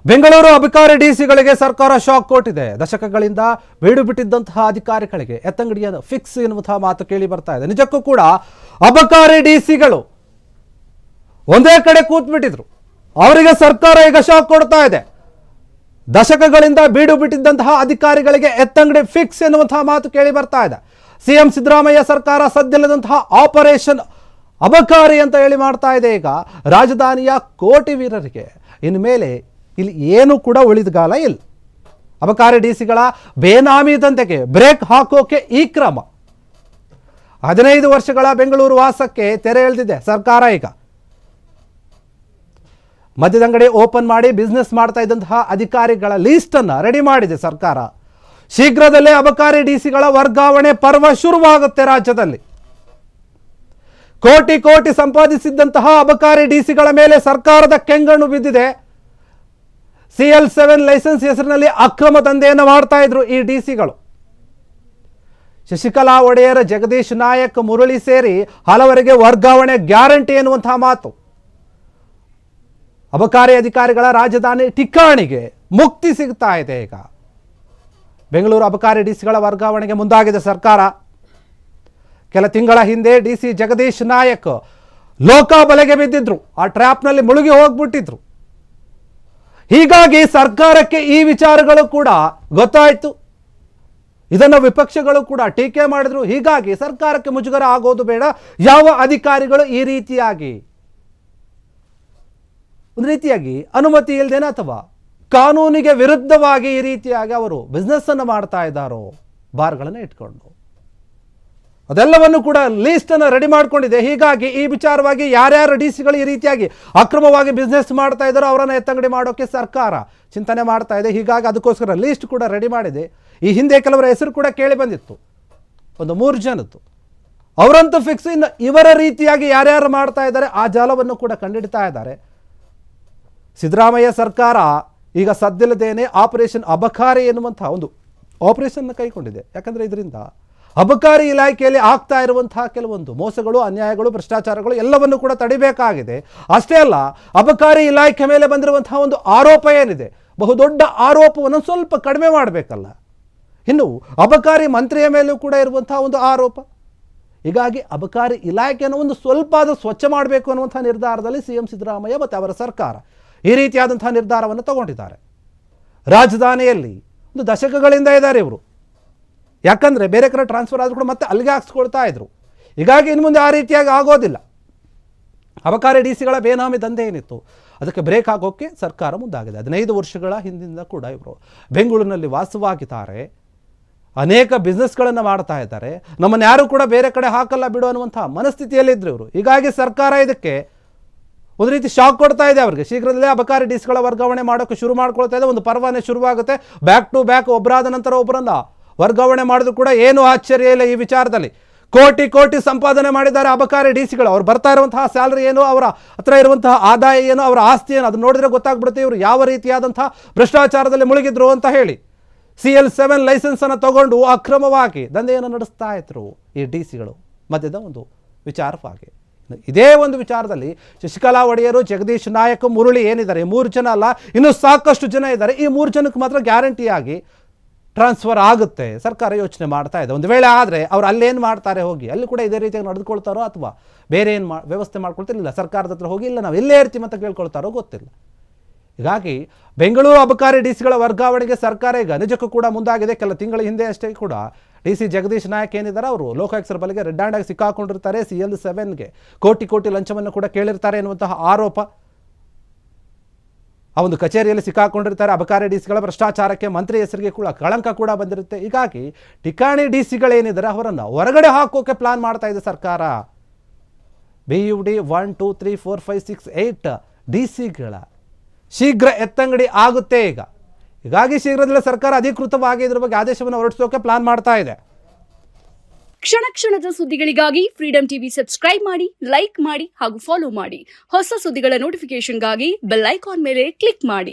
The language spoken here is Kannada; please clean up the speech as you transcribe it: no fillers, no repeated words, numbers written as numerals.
ಬೆಂಗಳೂರು ಅಬಕಾರಿ ಡಿಸಿಗಳಿಗೆ ಸರ್ಕಾರ ಶಾಕ್ ಕೊಟ್ಟಿದೆ. ದಶಕಗಳಿಂದ ಬೀಡು ಬಿಟ್ಟಿದ್ದಂತಹ ಅಧಿಕಾರಿಗಳಿಗೆ ಎತ್ತಂಗಡಿಯನ್ನು ಫಿಕ್ಸ್ ಎನ್ನುವಂತಹ ಮಾತು ಕೇಳಿ ಬರ್ತಾ ಇದೆ. ನಿಜಕ್ಕೂ ಕೂಡ ಅಬಕಾರಿ ಡಿಸಿಗಳು ಒಂದೇ ಕಡೆ ಕೂತ್ಬಿಟ್ಟಿದ್ರು. ಅವರಿಗೆ ಸರ್ಕಾರ ಈಗ ಶಾಕ್ ಕೊಡ್ತಾ ಇದೆ. ದಶಕಗಳಿಂದ ಬೀಡು ಬಿಟ್ಟಿದ್ದಂತಹ ಅಧಿಕಾರಿಗಳಿಗೆ ಎತ್ತಂಗಡಿ ಫಿಕ್ಸ್ ಎನ್ನುವಂತಹ ಮಾತು ಕೇಳಿ ಬರ್ತಾ ಇದೆ. ಸಿಎಂ ಸಿದ್ದರಾಮಯ್ಯ ಸರ್ಕಾರ ಸದ್ಯಲ್ಲದಂತಹ ಆಪರೇಷನ್ ಅಬಕಾರಿ ಅಂತ ಹೇಳಿ ಮಾಡ್ತಾ ಇದೆ. ಈಗ ರಾಜಧಾನಿಯ ಕೋಟಿ ವೀರರಿಗೆ ಇನ್ಮೇಲೆ ಇಲ್ಲಿ ಏನು ಕೂಡ ಉಳಿದಗಾಲ ಇಲ್ಲ. ಅಬಕಾರಿ ಡಿಸಿಗಳ ಬೇನಾಮಿ ದಂಧೆಗೆ ಬ್ರೇಕ್ ಹಾಕೋಕೆ ಈ ಕ್ರಮ. 15 ವರ್ಷಗಳ ಬೆಂಗಳೂರು ವಾಸಕ್ಕೆ ತೆರೆ ಎಳೆದಿದೆ ಸರ್ಕಾರ. ಈಗ ಮದ್ಯದಂಗಡಿ ಓಪನ್ ಮಾಡಿ ಬಿಸ್ನೆಸ್ ಮಾಡ್ತಾ ಇದ್ದಂತಹ ಅಧಿಕಾರಿಗಳ ಲೀಸ್ಟ್ ಅನ್ನು ರೆಡಿ ಮಾಡಿದೆ ಸರ್ಕಾರ. ಶೀಘ್ರದಲ್ಲೇ ಅಬಕಾರಿ ಡಿಸಿಗಳ ವರ್ಗಾವಣೆ ಪರ್ವ ಶುರುವಾಗುತ್ತೆ. ರಾಜ್ಯದಲ್ಲಿ ಕೋಟಿ ಕೋಟಿ ಸಂಪಾದಿಸಿದ್ದಂತಹ ಅಬಕಾರಿ ಡಿಸಿಗಳ ಮೇಲೆ ಸರ್ಕಾರದ ಕೆಂಗಣ್ಣು ಬಿದ್ದಿದೆ. CL7 ಲೈಸೆನ್ಸ್ ಹೆಸರಿನಲ್ಲಿ ಅಕ್ರಮ ದಂಧೆಯನ್ನು ಮಾಡ್ತಾ ಇದ್ರು ಈ ಡಿಸಿಗಳು. ಶಶಿಕಲಾ ಒಡೆಯರ್, ಜಗದೀಶ್ ನಾಯಕ್, ಮುರಳಿ ಸೇರಿ ಹಲವರಿಗೆ ವರ್ಗಾವಣೆ ಗ್ಯಾರಂಟಿ ಎನ್ನುವಂತಹ ಮಾತು. ಅಬಕಾರಿ ಅಧಿಕಾರಿಗಳ ರಾಜಧಾನಿ ಠಿಕಾಣಿಗೆ ಮುಕ್ತಿ ಸಿಗ್ತಾ ಇದೆ. ಈಗ ಬೆಂಗಳೂರು ಅಬಕಾರಿ ಡಿಸಿಗಳ ವರ್ಗಾವಣೆಗೆ ಮುಂದಾಗಿದೆ ಸರ್ಕಾರ. ಕೆಲ ತಿಂಗಳ ಹಿಂದೆ ಡಿಸಿ ಜಗದೀಶ್ ನಾಯಕ್ ಲೋಕಾಬಲೆಗೆ ಬಿದ್ದಿದ್ರು. ಆ ಟ್ರ್ಯಾಪ್ನಲ್ಲಿ ಮುಳುಗಿ ಹೋಗ್ಬಿಟ್ಟಿದ್ರು. ಹೀಗಾಗಿ ಸರ್ಕಾರಕ್ಕೆ ಈ ವಿಚಾರಗಳು ಕೂಡ ಗೊತ್ತಾಯಿತು. ಇದನ್ನು ವಿಪಕ್ಷಗಳು ಕೂಡ ಟೀಕೆ ಮಾಡಿದ್ರು. ಹೀಗಾಗಿ ಸರ್ಕಾರಕ್ಕೆ ಮುಜುಗರ ಆಗೋದು ಬೇಡ. ಯಾವ ಅಧಿಕಾರಿಗಳು ಈ ರೀತಿಯಾಗಿ ಒಂದು ರೀತಿಯಾಗಿ ಅನುಮತಿ ಇಲ್ಲದೇನೆ ಅಥವಾ ಕಾನೂನಿಗೆ ವಿರುದ್ಧವಾಗಿ ಈ ರೀತಿಯಾಗಿ ಅವರು ಬಿಸ್ನೆಸ್ ಅನ್ನು ಮಾಡ್ತಾ ಇದ್ದಾರೋ ಬಾರ್ಗಳನ್ನು ಇಟ್ಕೊಂಡು, ಅದೆಲ್ಲವನ್ನು ಕೂಡ ಲೀಸ್ಟ್ ಅನ್ನು ರೆಡಿ ಮಾಡ್ಕೊಂಡಿದೆ. ಹೀಗಾಗಿ ಈ ವಿಚಾರವಾಗಿ ಯಾರ್ಯಾರು ಡಿಸಿಗಳು ಈ ರೀತಿಯಾಗಿ ಅಕ್ರಮವಾಗಿ ಬಿಸ್ನೆಸ್ ಮಾಡ್ತಾ ಇದ್ದಾರೋ ಅವರನ್ನು ಎತ್ತಂಗಡಿ ಮಾಡೋಕೆ ಸರ್ಕಾರ ಚಿಂತನೆ ಮಾಡ್ತಾ ಇದೆ. ಹೀಗಾಗಿ ಅದಕ್ಕೋಸ್ಕರ ಲೀಸ್ಟ್ ಕೂಡ ರೆಡಿ ಮಾಡಿದೆ. ಈ ಹಿಂದೆ ಕೆಲವರ ಹೆಸರು ಕೂಡ ಕೇಳಿ ಬಂದಿತ್ತು, ಒಂದು 3 ಜನದ್ದು. ಅವರಂತೂ ಫಿಕ್ಸ್. ಇನ್ನು ಇವರ ರೀತಿಯಾಗಿ ಯಾರ್ಯಾರು ಮಾಡ್ತಾ ಇದ್ದಾರೆ ಆ ಜಾಲವನ್ನು ಕೂಡ ಕಂಡಿಡ್ತಾ ಇದ್ದಾರೆ. ಸಿದ್ದರಾಮಯ್ಯ ಸರ್ಕಾರ ಈಗ ಸದ್ಯಲ್ಲದೇನೆ ಆಪರೇಷನ್ ಅಬಕಾರಿ ಎನ್ನುವಂತಹ ಒಂದು ಆಪರೇಷನ್ ಕೈಗೊಂಡಿದೆ. ಯಾಕಂದರೆ ಇದರಿಂದ ಅಬಕಾರಿ ಇಲಾಖೆಯಲ್ಲಿ ಆಗ್ತಾ ಇರುವಂತಹ ಕೆಲವೊಂದು ಮೋಸಗಳು, ಅನ್ಯಾಯಗಳು, ಭ್ರಷ್ಟಾಚಾರಗಳು ಎಲ್ಲವನ್ನು ಕೂಡ ತಡಿಬೇಕಾಗಿದೆ. ಅಷ್ಟೇ ಅಲ್ಲ, ಅಬಕಾರಿ ಇಲಾಖೆ ಮೇಲೆ ಬಂದಿರುವಂತಹ ಒಂದು ಆರೋಪ ಏನಿದೆ, ಬಹುದೊಡ್ಡ ಆರೋಪವನ್ನು ಸ್ವಲ್ಪ ಕಡಿಮೆ ಮಾಡಬೇಕಲ್ಲ. ಇನ್ನು ಅಬಕಾರಿ ಮಂತ್ರಿಯ ಮೇಲೂ ಕೂಡ ಇರುವಂತಹ ಒಂದು ಆರೋಪ. ಹೀಗಾಗಿ ಅಬಕಾರಿ ಇಲಾಖೆಯನ್ನು ಒಂದು ಸ್ವಲ್ಪ ಅದು ಸ್ವಚ್ಛ ಮಾಡಬೇಕು ಅನ್ನುವಂಥ ನಿರ್ಧಾರದಲ್ಲಿ ಸಿಎಂ ಸಿದ್ದರಾಮಯ್ಯ ಮತ್ತು ಅವರ ಸರ್ಕಾರ ಈ ರೀತಿಯಾದಂತಹ ನಿರ್ಧಾರವನ್ನು ತಗೊಂಡಿದ್ದಾರೆ. ರಾಜಧಾನಿಯಲ್ಲಿ ಒಂದು ದಶಕಗಳಿಂದ ಇದ್ದಾರೆ ಇವರು. ಯಾಕಂದರೆ ಬೇರೆ ಕಡೆ ಟ್ರಾನ್ಸ್ಫರ್ ಆದರೂ ಕೂಡ ಮತ್ತೆ ಅಲ್ಲಿಗೆ ಹಾಕ್ಸ್ಕೊಳ್ತಾ ಇದ್ರು. ಹೀಗಾಗಿ ಇನ್ನು ಮುಂದೆ ಆ ರೀತಿಯಾಗಿ ಆಗೋದಿಲ್ಲ. ಅಬಕಾರಿ ಡಿಸಿಗಳ ಬೇನಾಮಿ ದಂಧೆ ಏನಿತ್ತು ಅದಕ್ಕೆ ಬ್ರೇಕ್ ಹಾಕೋಕ್ಕೆ ಸರ್ಕಾರ ಮುಂದಾಗಿದೆ. 15 ವರ್ಷಗಳ ಹಿಂದಿಂದ ಕೂಡ ಇವರು ಬೆಂಗಳೂರಿನಲ್ಲಿ ವಾಸವಾಗಿದ್ದಾರೆ. ಅನೇಕ ಬಿಸ್ನೆಸ್ಗಳನ್ನು ಮಾಡ್ತಾ ಇದ್ದಾರೆ. ನಮ್ಮನ್ನು ಯಾರು ಕೂಡ ಬೇರೆ ಕಡೆ ಹಾಕಲ್ಲ ಬಿಡು ಅನ್ನುವಂಥ ಮನಸ್ಥಿತಿಯಲ್ಲಿದ್ದರು ಇವರು. ಹೀಗಾಗಿ ಸರ್ಕಾರ ಇದಕ್ಕೆ ಒಂದು ರೀತಿ ಶಾಕ್ ಕೊಡ್ತಾ ಇದೆ ಅವರಿಗೆ. ಶೀಘ್ರದಲ್ಲೇ ಅಬಕಾರಿ ಡಿಸಿಗಳ ವರ್ಗಾವಣೆ ಮಾಡೋಕ್ಕೆ ಶುರು ಮಾಡ್ಕೊಳ್ತಾ ಇದೆ. ಒಂದು ಪರ್ವಾನೆ ಶುರುವಾಗುತ್ತೆ. ಬ್ಯಾಕ್ ಟು ಬ್ಯಾಕ್ ಒಬ್ಬರಾದ ನಂತರ ಒಬ್ಬರನ್ನ ವರ್ಗಾವಣೆ ಮಾಡಿದ್ರು ಕೂಡ ಏನೂ ಆಶ್ಚರ್ಯ ಇಲ್ಲ ಈ ವಿಚಾರದಲ್ಲಿ. ಕೋಟಿ ಕೋಟಿ ಸಂಪಾದನೆ ಮಾಡಿದ್ದಾರೆ ಅಬಕಾರಿ ಡಿಸಿಗಳು. ಅವ್ರು ಬರ್ತಾ ಇರುವಂತಹ ಸ್ಯಾಲರಿ ಏನು, ಅವರ ಹತ್ರ ಇರುವಂತಹ ಆದಾಯ ಏನು, ಅವರ ಆಸ್ತಿ ಏನು, ಅದು ನೋಡಿದ್ರೆ ಗೊತ್ತಾಗ್ಬಿಡುತ್ತೆ ಇವರು ಯಾವ ರೀತಿಯಾದಂತಹ ಭ್ರಷ್ಟಾಚಾರದಲ್ಲಿ ಮುಳುಗಿದ್ರು ಅಂತ ಹೇಳಿ. CL7 ಲೈಸೆನ್ಸ್ ಅನ್ನು ತಗೊಂಡು ಅಕ್ರಮವಾಗಿ ದಂಧೆಯನ್ನು ನಡೆಸ್ತಾ ಇದ್ರು ಈ ಡಿಸಿಗಳು ಮಧ್ಯದ ಒಂದು ವಿಚಾರವಾಗಿ. ಇದೇ ಒಂದು ವಿಚಾರದಲ್ಲಿ ಶಶಿಕಲಾ ಒಡೆಯರು, ಜಗದೀಶ್ ನಾಯಕ್, ಮುರಳಿ ಏನಿದ್ದಾರೆ, 3 ಜನ ಅಲ್ಲ, ಇನ್ನೂ ಸಾಕಷ್ಟು ಜನ ಇದ್ದಾರೆ. ಈ 3 ಜನಕ್ಕೆ ಮಾತ್ರ ಗ್ಯಾರಂಟಿಯಾಗಿ ಟ್ರಾನ್ಸ್ಫರ್ ಆಗುತ್ತೆ. ಸರ್ಕಾರ ಯೋಚನೆ ಮಾಡ್ತಾ ಇದೆ. ಒಂದು ವೇಳೆ ಆದರೆ ಅವ್ರು ಅಲ್ಲೇನು ಮಾಡ್ತಾರೆ, ಹೋಗಿ ಅಲ್ಲಿ ಕೂಡ ಇದೇ ರೀತಿಯಾಗಿ ನಡೆದುಕೊಳ್ತಾರೋ ಅಥವಾ ಬೇರೆ ಏನು ವ್ಯವಸ್ಥೆ ಮಾಡ್ಕೊಳ್ತಿರ್ಲಿಲ್ಲ, ಸರ್ಕಾರದ ಹತ್ರ ಹೋಗಿ ಇಲ್ಲ ನಾವು ಎಲ್ಲೇ ಇರ್ತೀವಿ ಅಂತ ಕೇಳ್ಕೊಳ್ತಾರೋ ಗೊತ್ತಿಲ್ಲ. ಹೀಗಾಗಿ ಬೆಂಗಳೂರು ಅಬಕಾರಿ ಡಿಸಿಗಳ ವರ್ಗಾವಣೆಗೆ ಸರ್ಕಾರ ಈಗ ನಿಜಕ್ಕೂ ಕೂಡ ಮುಂದಾಗಿದೆ. ಕೆಲ ತಿಂಗಳ ಹಿಂದೆ ಅಷ್ಟೇ ಕೂಡ ಡಿಸಿ ಜಗದೀಶ್ ನಾಯಕ್ ಏನಿದ್ದಾರೆ ಅವರು ಲೋಕಾಯುಕ್ತರ ಬಲೆಗೆ ರೆಡ್ ಹ್ಯಾಂಡ್ ಆಗಿ ಸಿಕ್ಕಾಕೊಂಡಿರ್ತಾರೆ. CL7ಗೆ ಕೋಟಿ ಕೋಟಿ ಲಂಚವನ್ನು ಕೂಡ ಕೇಳಿರ್ತಾರೆ ಎನ್ನುವಂತಹ ಆರೋಪ. ಆ ಒಂದು ಕಚೇರಿಯಲ್ಲಿ ಸಿಕ್ಕಾಕೊಂಡಿರ್ತಾರೆ. ಅಬಕಾರಿ ಡಿಸಿಗಳ ಭ್ರಷ್ಟಾಚಾರಕ್ಕೆ ಮಂತ್ರಿ ಹೆಸರಿಗೆ ಕೂಡ ಕಳಂಕ ಕೂಡ ಬಂದಿರುತ್ತೆ. ಹೀಗಾಗಿ ಠಿಕಾಣಿ ಡಿಸಿಗಳೇನಿದ್ದಾರೆ ಅವರನ್ನು ಹೊರಗಡೆ ಹಾಕೋಕೆ ಪ್ಲಾನ್ ಮಾಡ್ತಾ ಇದೆ ಸರ್ಕಾರ. BUD 1 2 3 4 5 6 8 ಡಿಸಿಗಳ ಶೀಘ್ರ ಎತ್ತಂಗಡಿ ಆಗುತ್ತೆ ಈಗ. ಹೀಗಾಗಿ ಶೀಘ್ರದಲ್ಲೇ ಸರ್ಕಾರ ಅಧಿಕೃತವಾಗಿ ಇದರ ಬಗ್ಗೆ ಆದೇಶವನ್ನು ಹೊರಡಿಸೋಕೆ ಪ್ಲಾನ್ ಮಾಡ್ತಾ ಇದೆ. ಕ್ಷಣ ಕ್ಷಣದ ಸುದ್ದಿಗಳಿಗಾಗಿ ಫ್ರೀಡಂ ಟಿವಿ ಸಬ್ಸ್ಕ್ರೈಬ್ ಮಾಡಿ, ಲೈಕ್ ಮಾಡಿ ಹಾಗೂ ಫಾಲೋ ಮಾಡಿ. ಹೊಸ ಸುದ್ದಿಗಳ ನೋಟಿಫಿಕೇಶನ್ಗಾಗಿ ಬೆಲ್ ಐಕಾನ್ ಮೇಲೆ ಕ್ಲಿಕ್ ಮಾಡಿ.